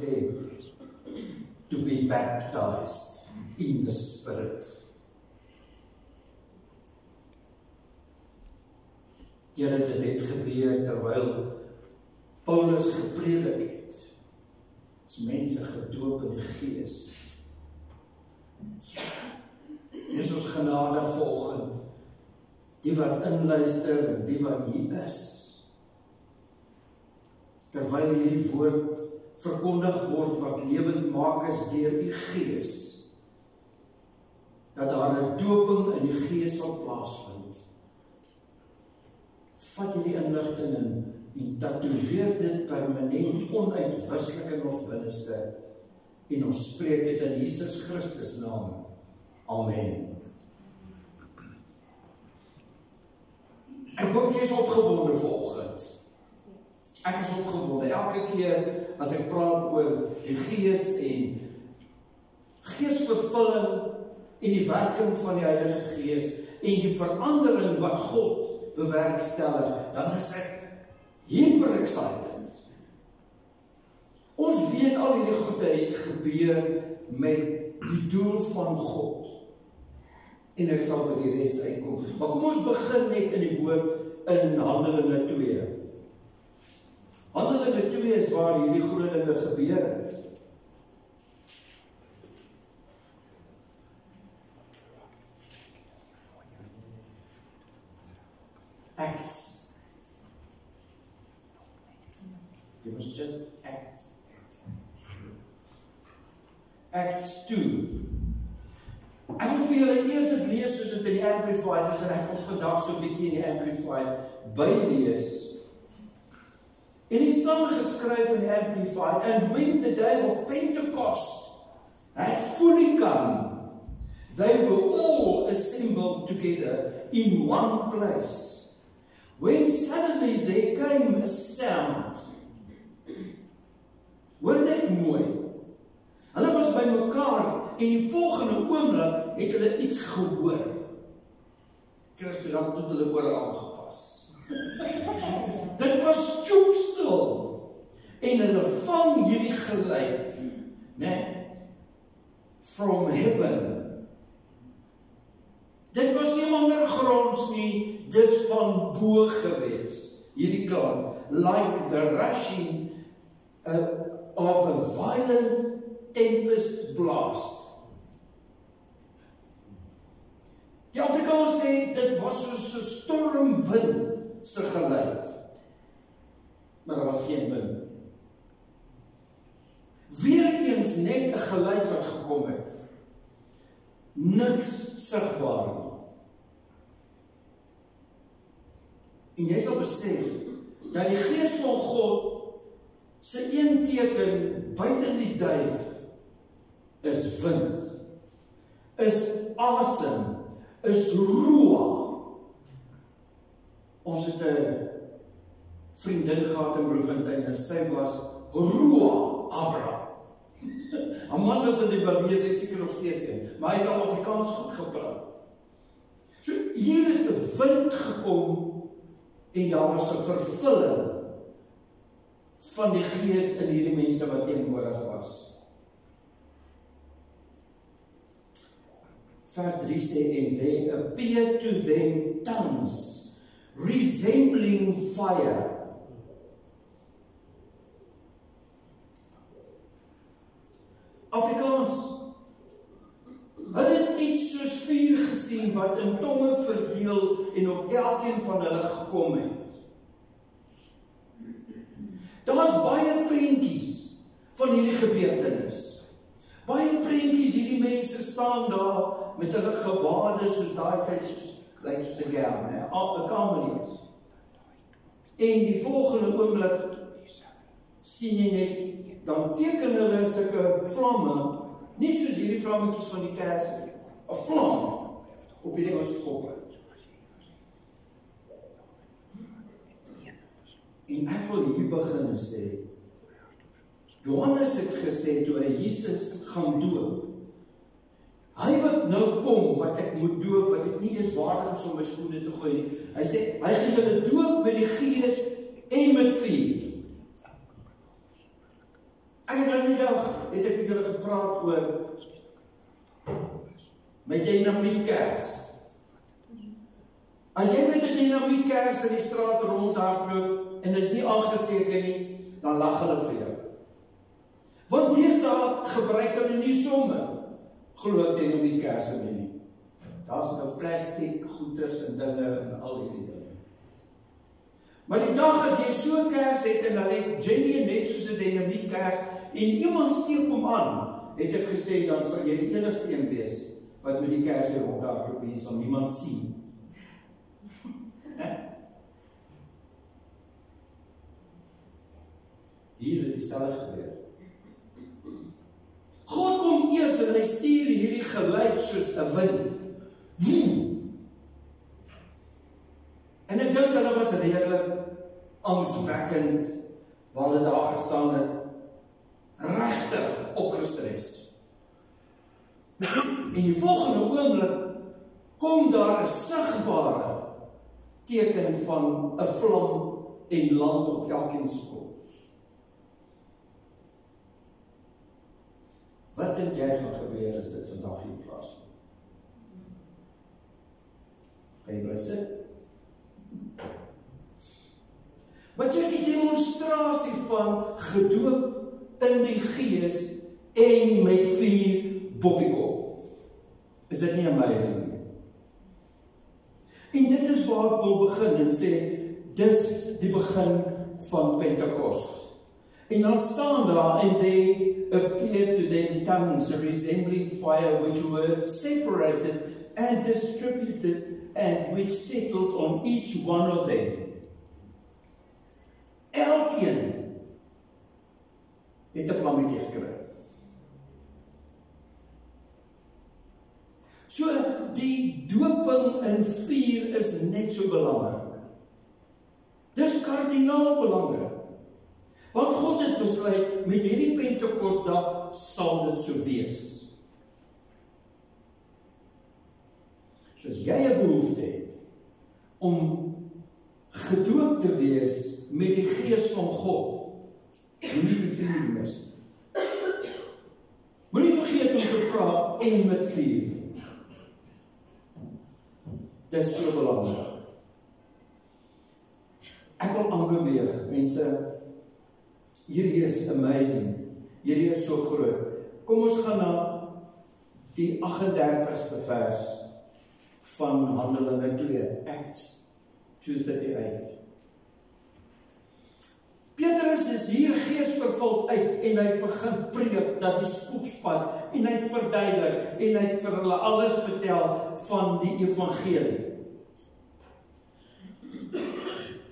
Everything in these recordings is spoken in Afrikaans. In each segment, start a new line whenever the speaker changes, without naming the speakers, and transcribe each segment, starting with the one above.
sê, to be baptized in the Spirit. Here, dit het gebeur terwyl Paulus gepredik het. As mense gedoop in die Gees. Is ons genadig volgend, die wat inluister en die wat hier is. Terwyl hierdie woord verkondig word wat lewend maak is deur die Gees, dat daar 'n doping in die Gees sal plaasvind. Vat hierdie inligting en tatoeëer dit permanent onuitwislik in ons binneste en ons spreek dit in Jesus Christus naam. Amen. Ek hoop jy is opgewonde vanoggend. Ek is opgewonde. Elke keer as ek praat oor die Gees en Geesvervulling en die werking van die Heilige Gees en die verandering wat God bewerkstellig, dan is ek hyper excited. Ons weet al hierdie goede het gebeur met die doel van God. En ek sal by die res uitkom. Maar kom ons begin net in die woord in Handelinge 2. Handelinge 2 is waar hierdie groot dinge gebeur het. Acts. You must just act. Acts 2. Ek wil vir julle eers dit lees soos dit in die Amplified is, en ek wil vandag so 'n bietjie in die Amplified bylees. En die staan geskryf in die Amplified, and when the day of Pentecost had fully come, they were all assembled together in one place. When suddenly there came a sound. Hoor net mooi. Hulle was by mekaar en die volgende oomblik het hulle iets gehoor. Christus dan tot hulle ore aangepas. Dit was stoepstil en hulle vang hierdie geluid, né? From heaven. Dit was nie ondergronds nie, dis van bo gewees. Hierdie klank, like the rushing of a violent tempest blast. Die Afrikaans sê, dit was soos 'n stormwind se geluid. Maar daar was geen wind. Weereens net 'n geluid wat gekom het. Niks sigbaar nie. En jy sal besef, dat die Gees van God se een teken buite die duif is wind, is asem, is roa. Ons het 'n vriendin gehad in Bloemfontein en sy was roa Abraham. 'n man was in die Balies, hy seker nog steeds een, maar hy het al Afrikaans goed gepraat. So hier het 'n wind gekom en daar was 'n vervulling van die Gees in hierdie mense wat teenwoordig was. Vers 3 sê, and they appeared to them tongues, resembling fire. Afrikaans, hulle het iets soos vuur gesien wat in tonge verdeel en op elkeen van hulle gekom het. Daar was baie prentjies van hierdie gebeurtenis. Baie prentjies, hierdie mense staan daar met hulle gewade soos daai tyd lyk soos 'n gown, hè, al 'n kamelies. En die volgende oomblik sien jy net, dan teken hulle sulke vlamme, nie soos hierdie vlammetjies van die kers nie, 'n vlam op hierdie ons koppe. En ek wil hier begin en sê, Johannes het gesê, toe hy Jesus gaan doop, hy wat nou kom, wat ek moet doop, wat ek nie eens waardig is om my skoene te gooi, hy sê, hy gaan julle doop met die Gees en met vuur. Ek Kyk, nou die dag het ek met julle gepraat oor my dynamietkers. As jy met 'n dynamietkers in die straat rondhardloop en is nie aangesteke nie, dan lag hulle vir jou. Want deesdae gebruik hulle nie sommer glo dynamietkerse nie. Daar's nou plastiek, goeders en dinge en al hierdie dinge. Maar die dag as jy so 'n kers het en dan het Jenny net soos 'n dynamietkers en iemand steek hom aan, het ek gesê, dan sal jy die enigste een wees wat met die kers hier rondhardloop en jy sal niemand sien. Hier het dieselfde gebeur. God kom eers en hy stuur hierdie geluid soos 'n wind. En ek dink hulle was redelik angswekkend waar hulle daar gestaan het, regtig opgestres. En die volgende oomblik kom daar 'n sigbare teken van 'n vlam en land op elkeen se kop. Wat dink jy gaan gebeur as dit vandag hier plaasvind? Gaan jy bly sit? Maar dit is die demonstrasie van gedoop in die Gees en met vuur boppiekop. Is dit nie amazing nie? En dit is waar ek wil begin en sê, dis die begin van Pentekost. En dan staan daar, and they appeared to them tongues resembling fire, which were separated and distributed, and which settled on each one of them. Elkeen het 'n vlammetjie gekry. So, die doping in vuur is net so belangrik. Dis kardinaal belangrik. Want God het besluit, met hierdie Pentekostdag sal dit so wees. So as jy 'n behoefte het om gedoop te wees met die Gees van God, moenie die vuur mis. Moenie vergeet om te vra en met vuur. Dit is so belangrik. Ek wil aanbeweeg, mense. Hierdie is amazing. Hierdie is so groot. Kom ons gaan na die 38ste vers van Handelinge 2, Acts 2:38. Petrus is hier geesvervuld uit en hy begin preek dat die spoegspad en hy het verduidelik en hy het vir hulle alles vertel van die evangelie.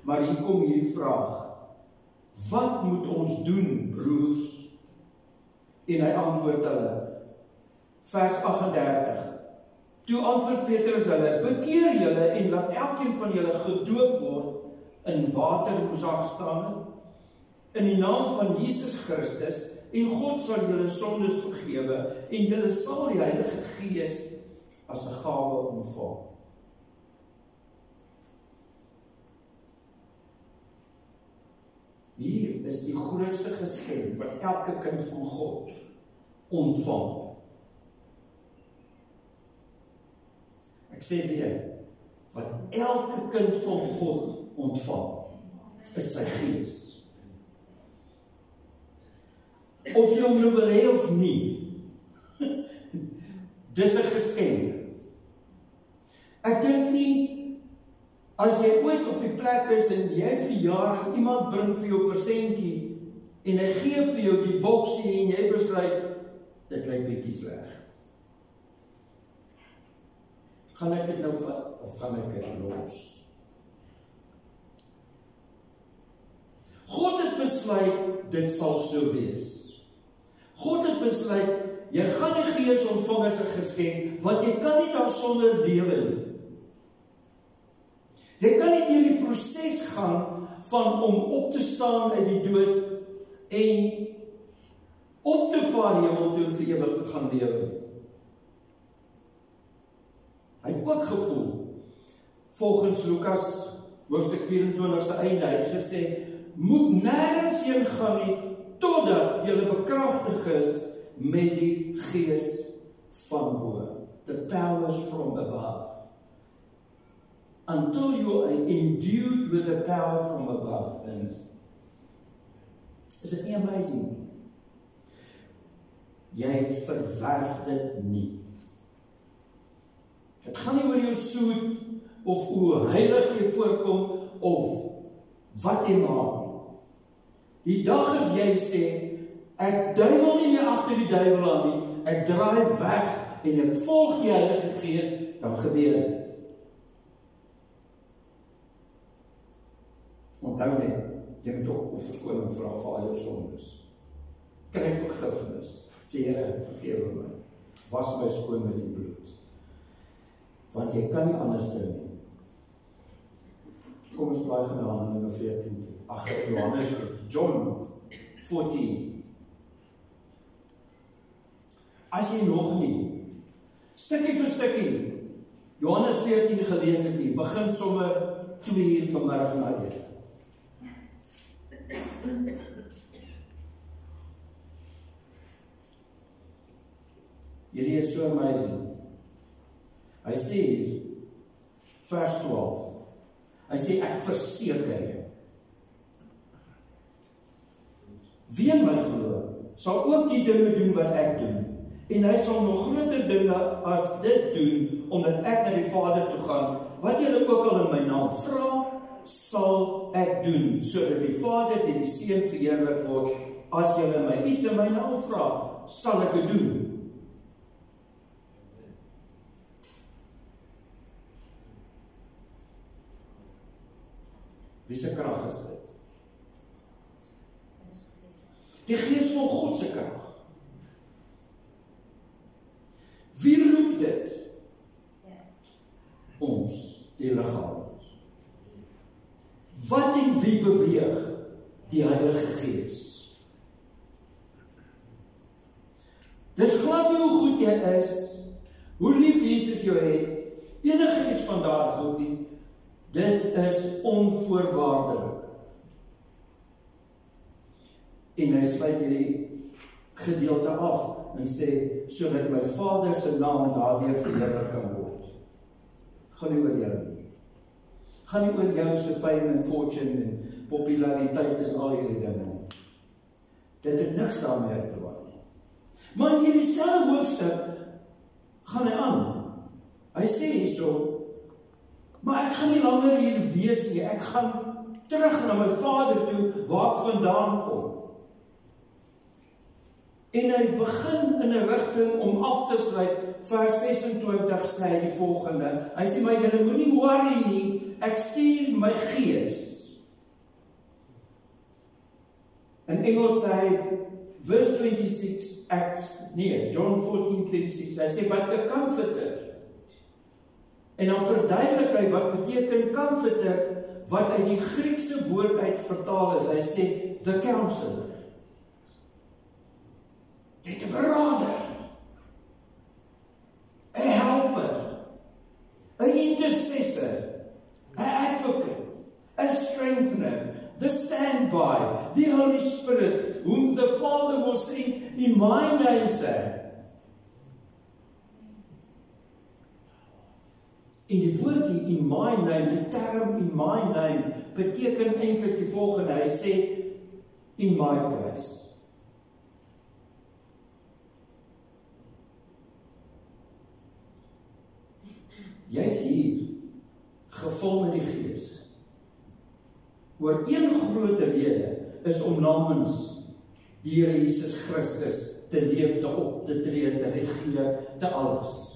Maar hier kom hierdie vraag. Wat moet ons doen, broers? En hy antwoord hulle, vers 38. Toe antwoord Petrus hulle, bekeer julle en laat elkeen van julle gedoop word in water, moes daar gestaan het, in die naam van Jesus Christus, en God sal julle sondes vergewe, en julle sal die Heilige Gees as 'n gawe ontvang. Hier is die grootste geskenk wat elke kind van God ontvang. Ek sê weer, wat elke kind van God ontvang, is sy Gees. Of jy hom nou wil hê of nie, dis 'n geskenk. Ek dink nie, as jy ooit op die plek is en jy verjaar en iemand bring vir jou persentjie en hy gee vir jou die boksie en jy besluit, dit lyk bietjie sleg. Gaan ek dit nou vat of gaan ek dit los? God het besluit, dit sal so wees. God het besluit, jy gaan die Gees ontvang as 'n geskenk, want jy kan nie daarsonder lewe nie. Jy kan nie deur die proses gaan van om op te staan uit die dood en op te vaar hemel toe vir ewig te gaan lewe. Hy het ook gevoel, volgens Lukas hoofstuk 24 se einde, hy het gesê, moet nêrens heen gaan nie totdat julle bekragtig is met die gees van bo. The powers from above. Until you are endued with the power from above. And is dit nie amazing nie? Jy verwerf dit nie. Het gaan nie oor jou soet, of hoe heilig jy voorkom, of wat jy maak nie. Die dag as jy sê, ek duiwel nie meer agter die duiwel aan nie, ek draai weg, en ek volg die Heilige Gees, dan gebeur dit. Onthou net, jy moet ook verskoning vra vir al jou sondes. Kry vergifnis. Sê, Here, vergewe my. Was my skoon met die bloed. Want jy kan nie anders doen nie. Kom ons blaai gou na Handelinge 14. Ag, Johannes, John 14. As jy nog nie, stukkie vir stukkie, Johannes 14 gelees het hier, begin sommer 2 uur vanmiddag na dit. Hierdie is so amazing. Hy sê hier, vers 12, hy sê, ek verseker jy, wie in my glo, sal ook die dinge doen wat ek doen, en hy sal nog groter dinge as dit doen, omdat ek na die Vader toe gaan, wat julle ook al in my naam vra, sal ek doen, sodat die Vader deur die Seun verheerlik word, as julle my iets in my naam vra, sal ek dit doen. Wie se krag is dit? Die Gees van God se krag. Wie roep dit? Ons, die liggaam. Wat en wie beweeg? Die Heilige Gees. Dis glad nie hoe goed jy is, hoe lief Jesus jou het, enige iets van daar goed nie. Dit is onvoorwaardelik. En hy sluit hierdie gedeelte af en sê, sodat my Vader se naam daardeur verheerlik kan word. Gaan nie oor jou nie. Gaan nie oor jou se fame en fortune en populariteit en al hierdie dinge nie. Dit het niks daarmee uit te maak nie. Maar in hierdie selfde hoofstuk gaan hy aan. Hy sê hierso, maar ek gaan nie langer hier wees nie, ek gaan terug na my Vader toe, waar ek vandaan kom. En hy begin in 'n rigting om af te sluit, vers 26 sê hy die volgende, hy sê, maar julle moenie worry nie, ek stuur my Gees. In Engels sê hy, verse 26, John 14:26, hy sê, but the Comforter. En dan verduidelik hy wat beteken comforter, wat uit die Griekse woord uit vertaal is. Hy sê, the counselor. Dit 'n beraader, 'n helper, 'n intercessor, 'n advocate, 'n strengthener, the standby, the Holy Spirit, whom the Father will send in my name, sê. En die woord die in my name, die term in my name, beteken eintlik die volgende, hy sê, in my place. Jy is hier, gevul met die Gees. Oor een groot rede is om namens die Here Jesus Christus te leef, te op te tree, te regeer, te alles.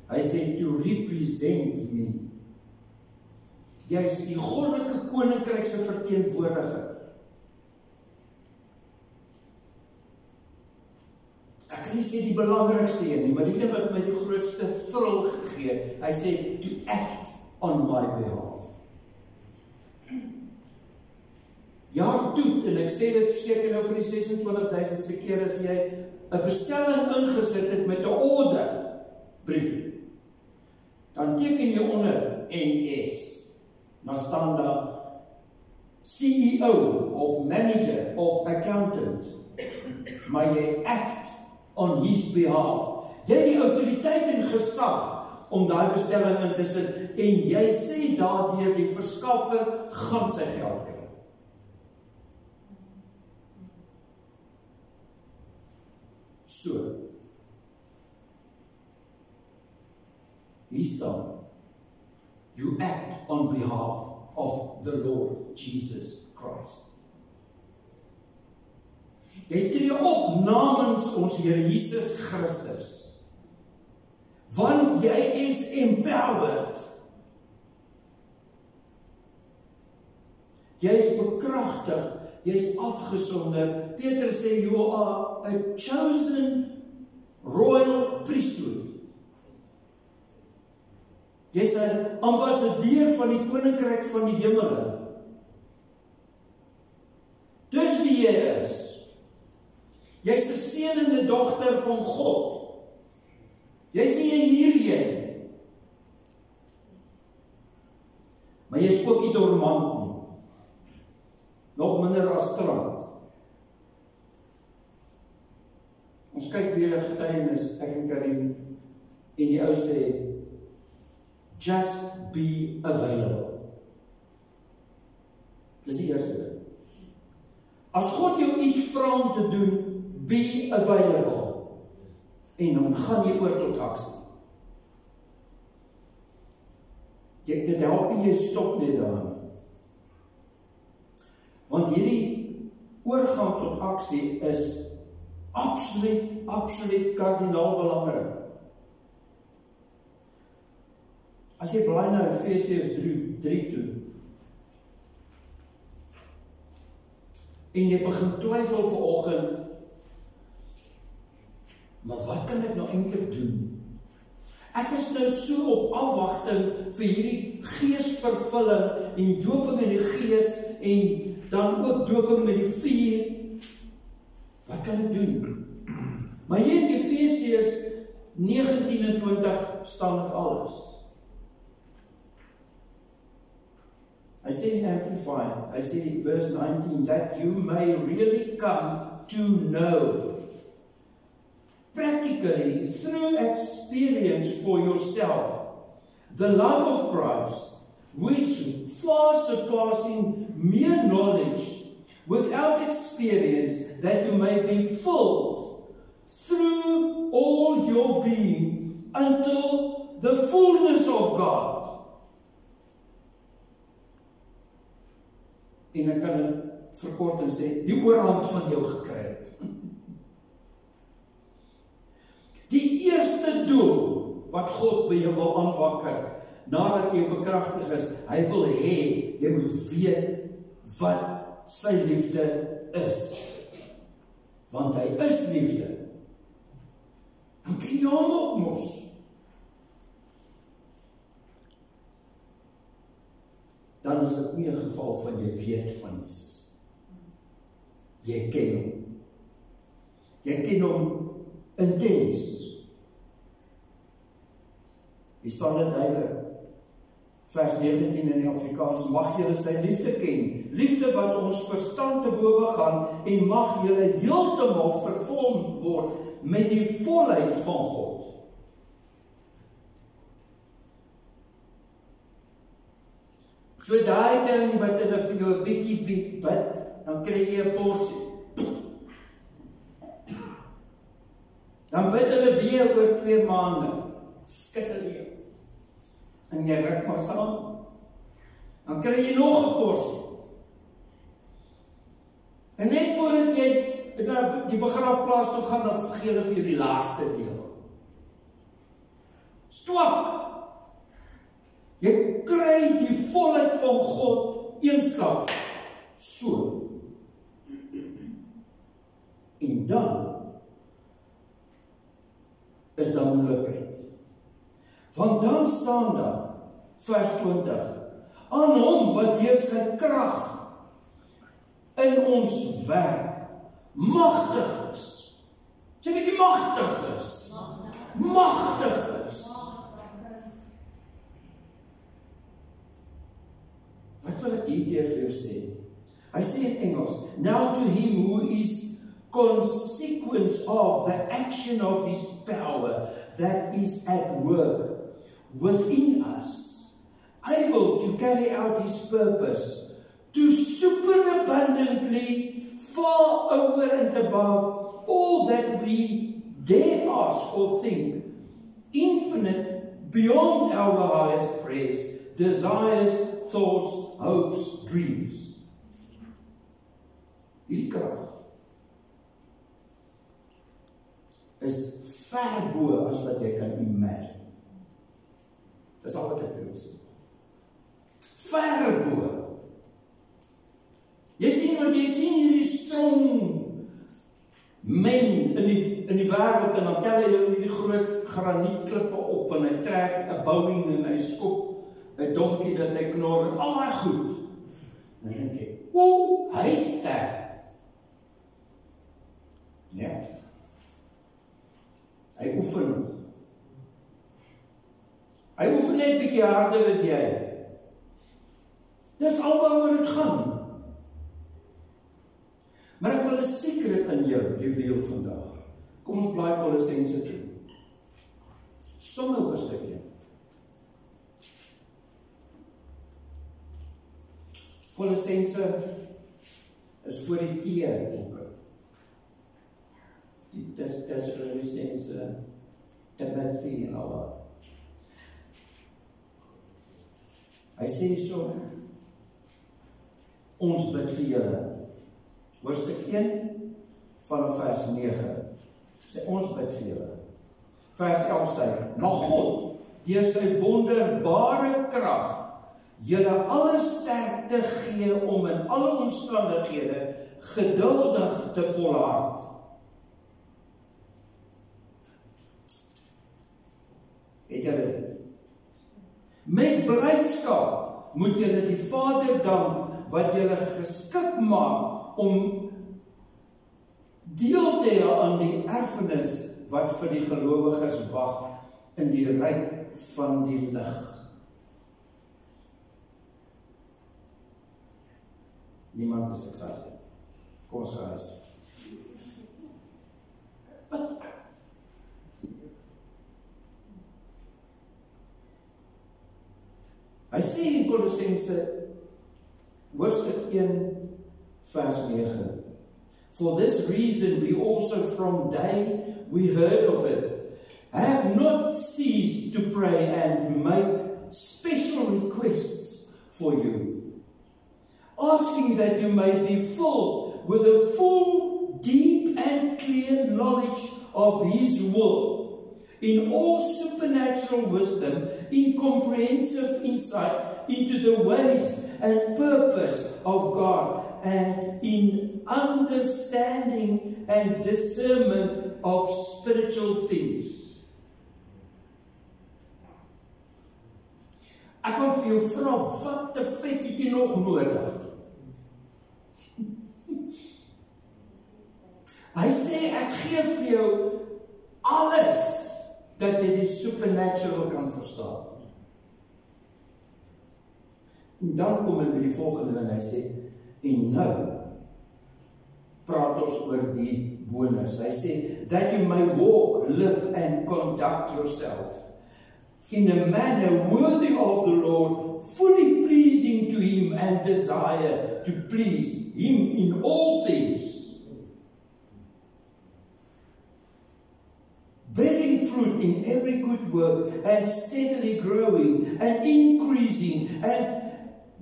Hy sê, to represent me. Jy is die goddelike koninkryk se verteenwoordiger. Ek kan nie sê die belangrikste een nie, maar die een wat my die grootste thrill gegee het. Hy sê, to act on my behalf. Ja, toet, en ek sê dit seker nou vir die 26.000ste keer as jy 'n bestelling ingesit het met 'n order brief. Dan teken jy onder NS. Dan staan daar CEO of manager of accountant, maar jy act on his behalf. Jy het die autoriteit en gesag om daai bestelling in te sit en jy sê daardeur die verskaffer gaan sy geld kry. So, hier staan, you act on behalf of the Lord Jesus Christ. Jy tree op namens ons Here Jesus Christus, want jy is empowered. Jy is bekragtig, jy is afgesonder. Petrus sê, you are a chosen royal priesthood. Jy is 'n ambassadeur van die koninkryk van die hemele. Dis wie jy is. Jy is 'n seun en 'n dogter van God. Jy is nie 'n hierheen. Maar jy is ook nie dormant nie. Nog minder as strand. Ons kyk weer 'n getuienis, ek en Karim, en die ou sê, just be available. Dis die eerste ding. As God jou iets vra om te doen, be available. En dan gaan jy oor tot aksie. Dit help jy stop net daar. Want hierdie oorgang tot aksie is absoluut kardinaal belangrik. As jy blaai na Efesiërs 3 toe, en jy begin twyfel vanoggend, maar wat kan ek nou eintlik doen? Ek is nou so op afwagting vir hierdie geesvervulling en doping in die gees en dan ook doping met die vuur. Wat kan ek doen? Maar hier in Efesiërs 19 en 20 staan dit alles. I say in Amplified, I say verse 19, that you may really come to know, practically through experience for yourself, the love of Christ, which far surpassing mere knowledge, without experience, that you may be filled through all your being until the fullness of God. En ek kan dit verkort en sê, die oorhand van jou gekry het. Die eerste doel wat God by jou wil aanwakker, nadat jy bekragtig is, hy wil hê, jy moet weet wat sy liefde is. Want hy is liefde. Dan kan jy hom ook mos. Dan is dit nie 'n geval van jy weet van Jesus. Jy ken hom. Jy ken hom intens. Hier staan dit duidelik. Vers 19 in die Afrikaans, mag julle sy liefde ken. Liefde wat ons verstand te bowe gaan en mag julle heeltemal vervul word met die volheid van God. So daai ding wat hulle vir jou 'n bietjie bid, dan kry jy 'n porsie. Dan bid hulle weer oor 2 maande. Skit hulle jou. En jy ruk maar saam. Dan kry jy nog 'n porsie. En net voordat jy na die begrafplaas toe gaan, dan vergeet hulle vir jou die laaste deel. Stwak. Jy kry die volheid van God eensklaps. So. En dan is daar moeilikheid. Want dan staan daar, vers 20, aan hom wat deur sy krag in ons werk magtig is. Sê bietjie magtig is. Magtig is. Wat wil ek hier vir jou sê? Hy sê in Engels, now to him who is consequence of the action of his power that is at work within us, able to carry out his purpose, to superabundantly, far over and above all that we dare ask or think, infinite, beyond our highest prayers, desires, thoughts, hopes, dreams. Hierdie krag is ver bo as wat jy kan imagine. Dis al wat ek vir jou sê. Ver bo. Jy sien hierdie strong men in die wêreld en dan tel hy hierdie groot granietklippe op en hy trek 'n Boeing en hy skop 'n donkie dat hy knor en al daai goed. Dan dink ek, hy is sterk. Ja. Hy oefen nog. Hy oefen net bietjie harder as jy. Dis al waaroor dit gaan. Maar ek wil 'n secret aan jou reveal vandag. Kom ons blaai Kolossense toe. Sommige hoofstukke. Kolossense is voor die T-boeke. Die Thessalonicense, Timothy en al dat. Hy sê so, ons bid vir julle. Hoofstuk 1 van vers 9. Sê ons bid vir julle. Vers 11 sê, maar God, deur sy wonderbare krag, julle alle sterkte gee om in alle omstandighede geduldig te volhard. Het julle dit? Met blydskap moet julle die Vader dank wat julle geskik maak om deel te hê aan die erfenis wat vir die gelowiges wag in die ryk van die lig. Niemand is excited. Kom ons gaan luister. Wat? Hy sê in Kolossense hoofstuk 1 vers 9. For this reason we also from day we heard of it have not ceased to pray and make special requests for you, asking that you may be filled with a full, deep and clear knowledge of his will, in all supernatural wisdom, in comprehensive insight into the ways and purpose of God, and in understanding and discernment of spiritual things. Ek kan vir jou vra, wat te vet het jy nog nodig? Hy sê, ek gee vir jou alles dat jy die supernatural kan verstaan. En dan kom hy by die volgende en hy sê, en nou praat ons oor die bonus. Hy sê, that you may walk, live and conduct yourself in a manner worthy of the Lord, fully pleasing to him and desire to please him in all things, bearing fruit in every good work and steadily growing and increasing and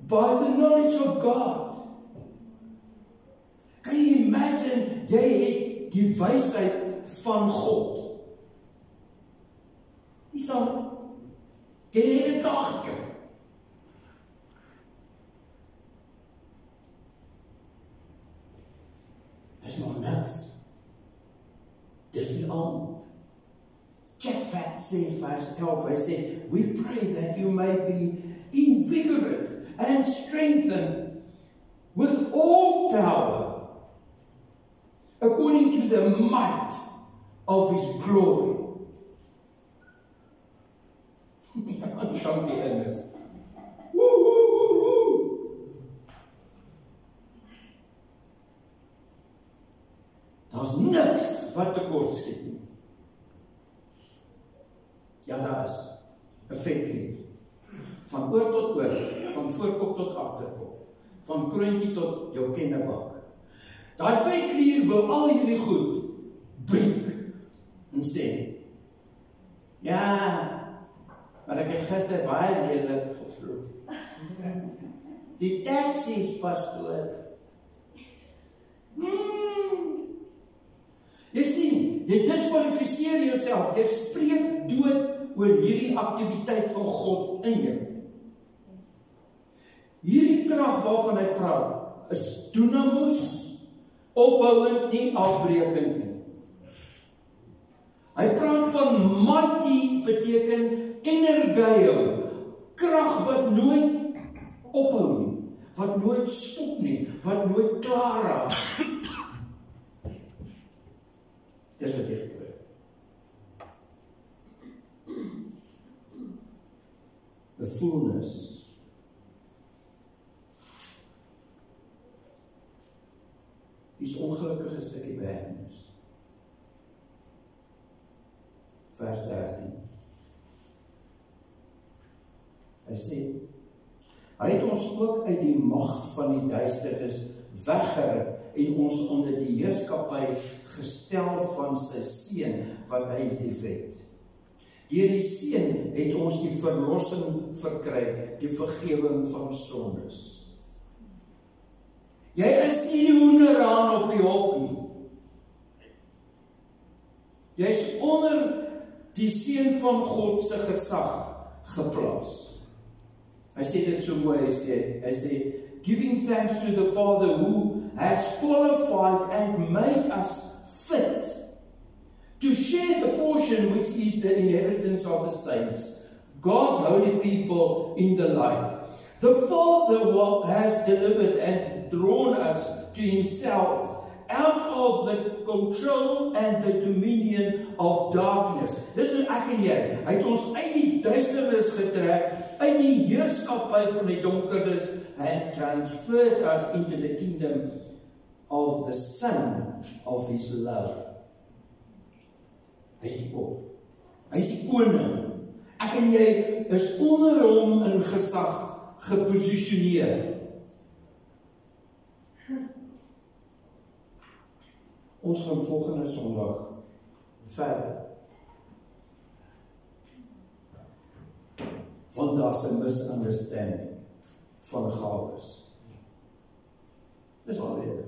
by the knowledge of God. Kan jy imagine, jy het die wysheid van God. Jy staan die hele dag gekry. Dis nog niks. Dis nie al. Jack Vat sê vers 11, hy sê, we pray that you may be invigorated and strengthened with all power according to the might of his glory. Dankie Ernest. Daar's niks wat tekort skiet nie. Ja, daar is 'n vetklier. Van oor tot oor, van voorkop tot agterkop, van kroontjie tot jou kennebak. Daai vetklier wil al hierdie goed breek en sê, ja, maar ek het gister baie lelik gevloek. Die taxi's, pastoor. Jy sien, jy diskwalifiseer jouself, jy spreek dood oor hierdie aktiwiteit van God in jou. Hierdie krag waarvan hy praat, is dunamus, opbouend, nie afbreekend nie. Hy praat van mighty, beteken energeio, krag wat nooit ophou nie, wat nooit stop nie, wat nooit klaar raak. Dis wat jy gebeur. The fullness. Die ongelukkige stukkie behernis. Vers 13. Hy sê, hy het ons ook uit die mag van die duisternis weggeruk en ons onder die heerskappy gestel van sy seun wat hy liefhet. Deur die seun het ons die verlossing verkry, die vergewing van sondes. Jy is nie die hoenderhaan op die hok nie. Jy is onder die seun van God se gesag geplaas. Hy sê dit so mooi, hy sê, giving thanks to the Father who has qualified and made us fit to share the portion which is the inheritance of the saints, God's holy people in the light. The Father has delivered and drawn us to himself out of the control and the dominion of darkness. Dis wat ek en jy, hy het ons uit die duisternis getrek, uit die heerskappy van die donkernis, and transferred us into the kingdom of the Son of his love. Hy is die kop. Hy is die koning. Ek en jy is onder hom in gesag geposisioneer. Ons gaan volgende Sondag verder. Want daar's 'n misunderstanding van gawes. Dis alweer.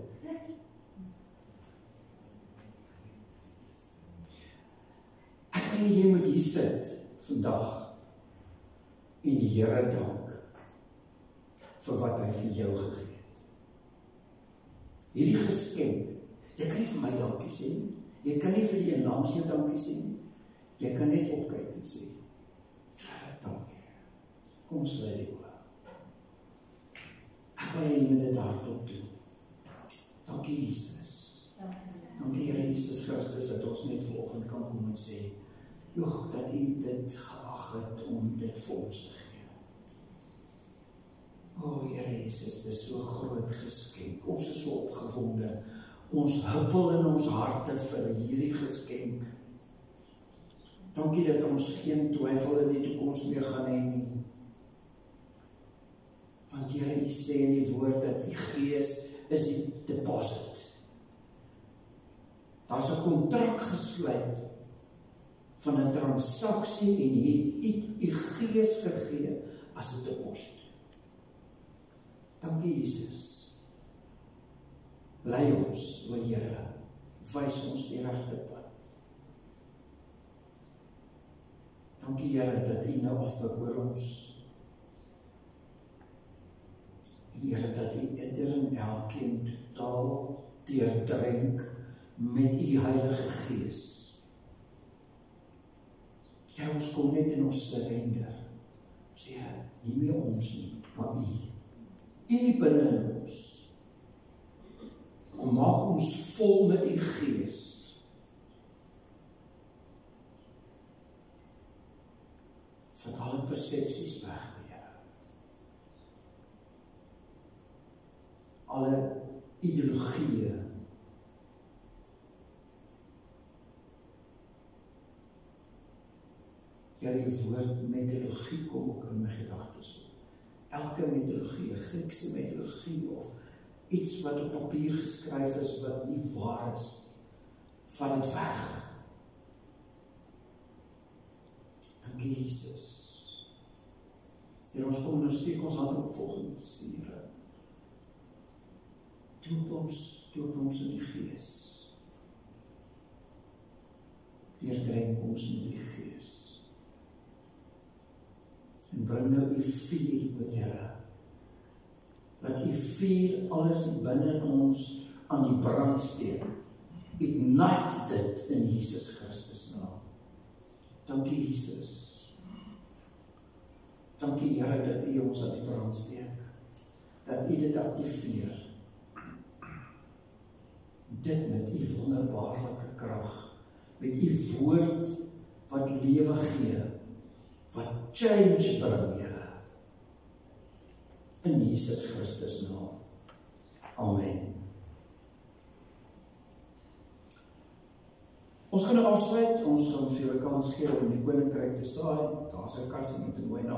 Ek wil jy moet hier sit vandag en die Here dank vir wat hy vir jou gegee het. Hierdie geskenk. Jy kan nie vir my dankie sê nie. Jy kan nie vir die een langs jou dankie sê nie. Jy kan net opkyk en sê, Here, dankie. Kom sluit die oë. Ek wil jy met dit hardop doen. Dankie Jesus. Dankie Here Jesus Christus dat ons net vanoggend kan kom en sê, joh, dat U dit geag het om dit vir ons te gee. O Here Jesus, dit is so groot geskenk. Ons is so opgewonde. Ons huppel in ons harte vir hierdie geskenk. Dankie dat ons geen twyfel in die toekoms meer gaan hê nie. Want Here, U sê in die woord dat U Gees is die deposit. Daar's 'n kontrak gesluit van 'n transaksie en U het U Gees gegee as 'n deposit. Dankie Jesus. Lei ons, o Here, wys ons die regte pad. Dankie Here dat U nou afbuk oor ons. En Here dat U ieder en elkeen totaal deurdrink met U Heilige Gees. Ja, ons kom net in ons surrender. Ons sê, nie meer ons nie, maar U. U binne in ons. Kom maak ons vol met U Gees. Vat alle persepsies weg, Here. Alle ideologieë Here, die woord metodologie kom ook in my gedagtes op. Elke metodologie, 'n Griekse metodologie of iets wat op papier geskryf is wat nie waar is, val dit weg. Dankie Jesus. Here, ons kom nou steek ons hand op volgende stuur. Doop ons in die Gees. Deurdrink ons met die Gees. En bring nou die vuur, o Here. Laat die vuur alles binne in ons aan die brand steek. Ignite dit in Jesus Christus naam. Dankie Jesus. Dankie Here dat U ons aan die brand steek. Dat U dit aktiveer. Dit met U wonderbaarlike krag. Met U woord wat lewe gee. Wat change bring, Here. In Jesus Christus naam. Amen. Ons gaan nou afsluit, ons gaan vir julle kans gee om die koninkryk te saai. Daar's 'n kas met 'n mooi naam.